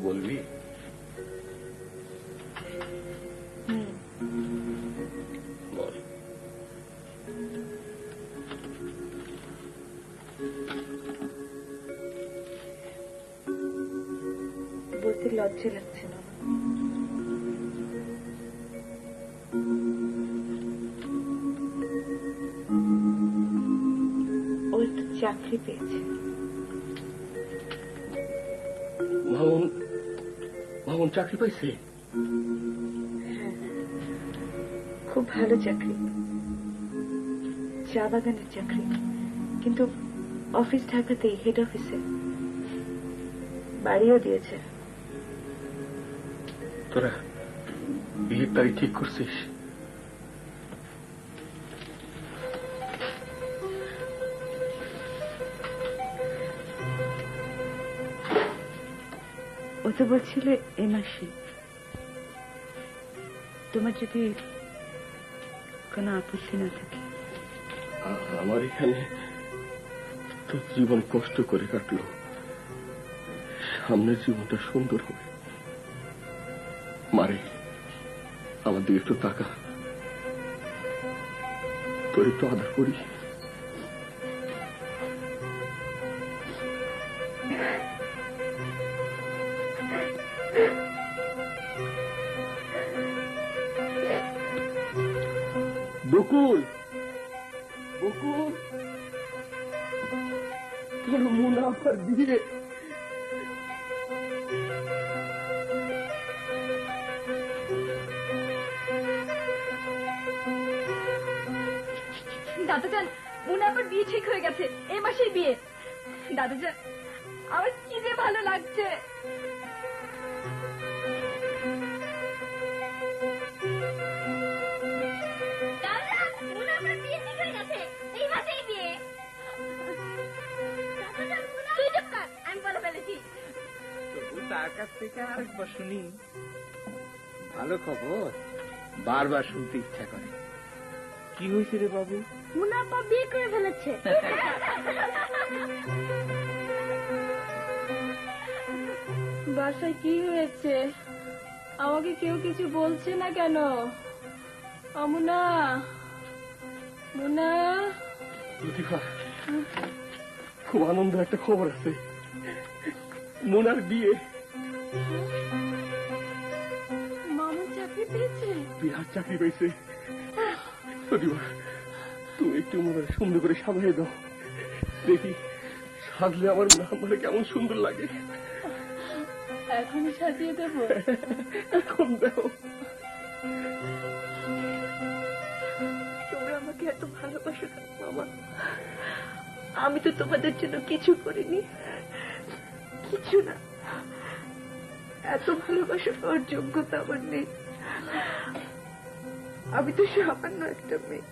বলবি? বল। বলতে লজ্জা লাগছে না? ও একটু চাকরি পেয়েছে। মামুন চাকরি পাইছে? হ্যাঁ, খুব ভালো চাকরি, চা বাগানের চাকরি, কিন্তু অফিস ঢাকাতেই, হেড অফিসে। বাড়িও দিয়েছে। তোরা বিয়ের তারিখ ঠিক করছিস? ও তো বলছিল এ মাসে। তোমার যদি কোনো আপত্তি না থাকে। আমার এখানে তো জীবন কষ্ট করে কাটলো, সামনের জীবনটা সুন্দর হবে। মারে, আমার দিকে একটু তাকা, তোর একটু আদর করি। বকুল, বকুল, তোর মুনাফার বিয়ে। দাদাজান, মুনাফার বিয়ে ঠিক হয়ে গেছে, এই মাসেই বিয়ে। দাদাজান, আমার কি যে ভালো লাগছে। তার কাছ থেকে আরেকবার শুনি। ভালো খবর, বারবার শুনতে ইচ্ছা করে। কি হয়েছে রে বাবু? মুনাফা বিয়ে করে ফেলেছে। বাসায় কি হয়েছে? আমাকে কেউ কিছু বলছে না কেন? অমুনা, মুনা। লতিফা, খুব আনন্দ একটা খবর আছে, মুনার বিয়ে। মামুন চাকরি পেয়েছে? বিহার চাকরি পেয়েছে। লতিফা, তুমি একটু মুনার সুন্দর করে সাজিয়ে দাও, দেখি সাজলে আমার মুনা কেমন সুন্দর লাগে। এখনই সাজিয়ে দেবো? এখন দাও। তোমরা আমাকে এত ভালোবাসো মামা, আমি তো তোমাদের জন্য কিছু করিনি, কিছু না। এত ভালোবাসা পাওয়ার যোগ্যতা আমার নেই, আমি তো সামান্য একটা মেয়ে।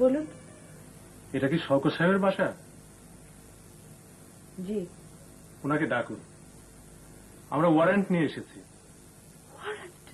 বলুন। এটা কি শওকত সাহেবের বাসা? জি। ওনাকে ডাকুন, আমরা ওয়ারেন্ট নিয়ে এসেছি। ওয়ারেন্ট?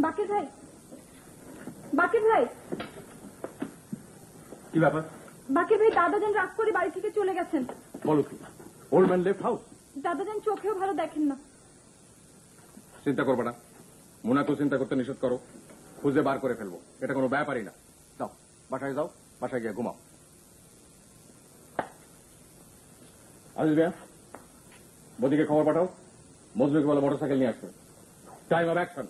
বাকির ভাই, বাকির ভাই, কি ব্যাপার? বাকির ভাই, দাদাজান রাগ করে বাড়ি থেকে চলে গেছেন। বলো কি? Old man left house? দাদাজান চোখেও ভালো দেখেন না। চিন্তা করবে না, মুনাকেও চিন্তা করতে নিষেধ করো, খুঁজে বার করে ফেলবো, এটা কোনো ব্যাপারই না। যাও বাসায় যাও, বাসায় গিয়ে ঘুমাও। আজিজ ভাইয়া, বদিকে খবর পাঠাও, মজনুকে বলে মোটরসাইকেল নিয়ে আসবে। Time of action.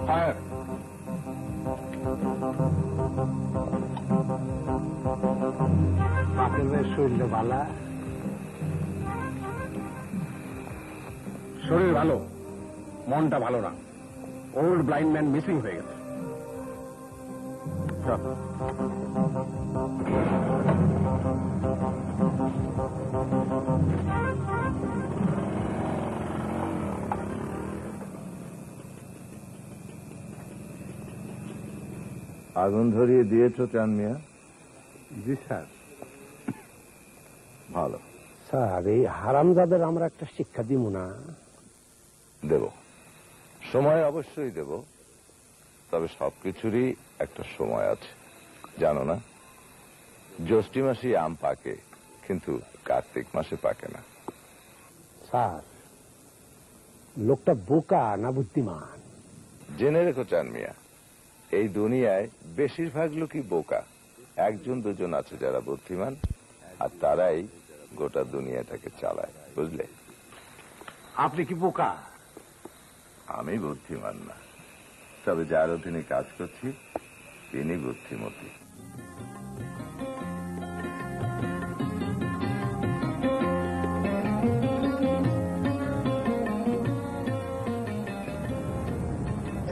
ফায়ার। বাপের মেয়ের শরীর বালা, শরীর ভালো, মনটা ভালো না। ওল্ড ব্লাইন্ড ম্যান মিসিং হয়ে গেছে। চল। আগুন ধরিয়ে দিয়েছো চান মিয়া? জি স্যার। ভালো, স্যার এই হারামজাদের আমরা একটা শিক্ষা দিব না? দেব, সময় অবশ্যই দেব, তবে সবকিছুরই একটা সময় আছে, জানো না? জ্যৈষ্ঠী মাসে আম পাকে, কিন্তু কার্তিক মাসে পাকে না। স্যার লোকটা বোকা না বুদ্ধিমান? জেনে রেখো চান মিয়া, এই দুনিয়ায় বেশিরভাগ লোকই বোকা। একজন দুজন আছে যারা বুদ্ধিমান, আর তারাই গোটা দুনিয়াটাকে চালায়, বুঝলে? আপনি কি বোকা? আমি বুদ্ধিমান না, তবে যার অধীনে কাজ করছি তিনি বুদ্ধিমতী।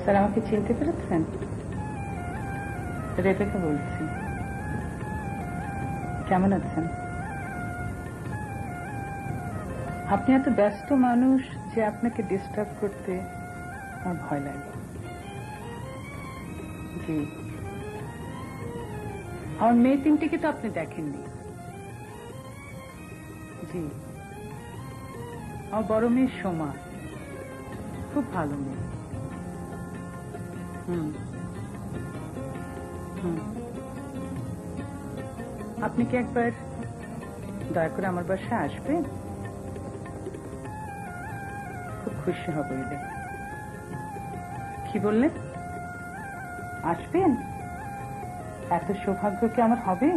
স্যার, আমাকে চিনতে পেরেছেন? রেবেকা বলছি। কেমন আছেন? আপনি এত ব্যস্ত মানুষ যে আপনাকে ডিস্টার্ব করতে আমার ভয় লাগে। জি, আমার মেয়ে তিনটিকে তো আপনি দেখেননি। জি, আমার বড় মেয়ে সোমা, খুব ভালো মেয়ে। হুম হুম, আপনি কি একবার দয়া করে আমার বাসায় আসবেন? খুব খুশি হব। কি বললেন? আসবেন? এত সৌভাগ্য কি আমার হবে?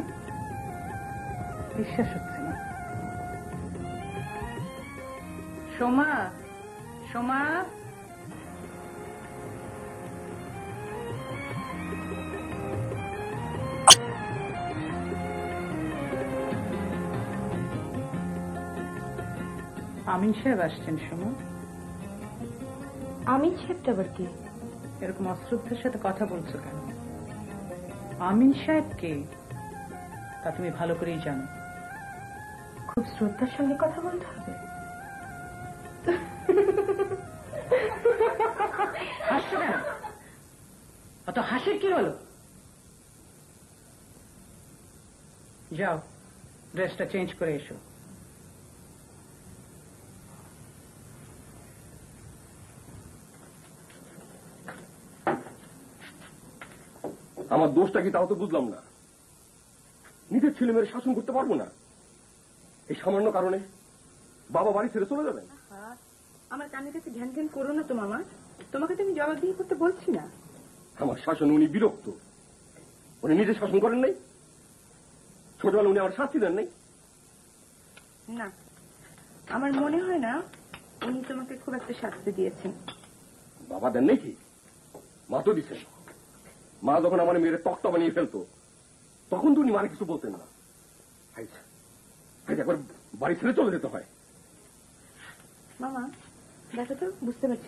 বিশ্বাস হচ্ছে না। সোমা, সোমা, আমিন সাহেব আসছেন। সোমা, আমিন সাহেবটা আবার কি? এরকম অশ্রদ্ধার সাথে কথা বলছো কেন? আমিন সাহেব কে তা তুমি ভালো করেই জানো। খুব শ্রদ্ধার সঙ্গে কথা বলতে হবে। হাসছো কেন? অত হাসির কি হলো? যাও, ড্রেসটা চেঞ্জ করে এসো। আমার দোষটা কি তাও তো বুঝলাম না। নিজের ছেলে মেয়ের শাসন করতে পারবো না, এই সামান্য কারণে বাবা বাড়ি ছেড়ে চলে যাবেন? আমার কানের কাছে ঘ্যান ঘ্যান করো না তো মামা, তোমাকে তো আমি জবাবদিহি করতে বলছি না। আমার শাসন উনি বিরক্ত, উনি নিজে শাসন করেন নাই, ছোটবেলা উনি আমার শাস্তি দেন নাই। না, আমার মনে হয় না উনি তোমাকে খুব একটা শাস্তি দিয়েছেন। বাবা দেন নাই কি? মা তো দিচ্ছেন। মা যখন আমার মেয়ের তক্তা বানিয়ে ফেলতো তখন তো উনি মারে কিছু বলতেন না। একবার বাড়ি ছেড়ে চলে যেতে হয়। মামা দেখো তো, বুঝতে পারছি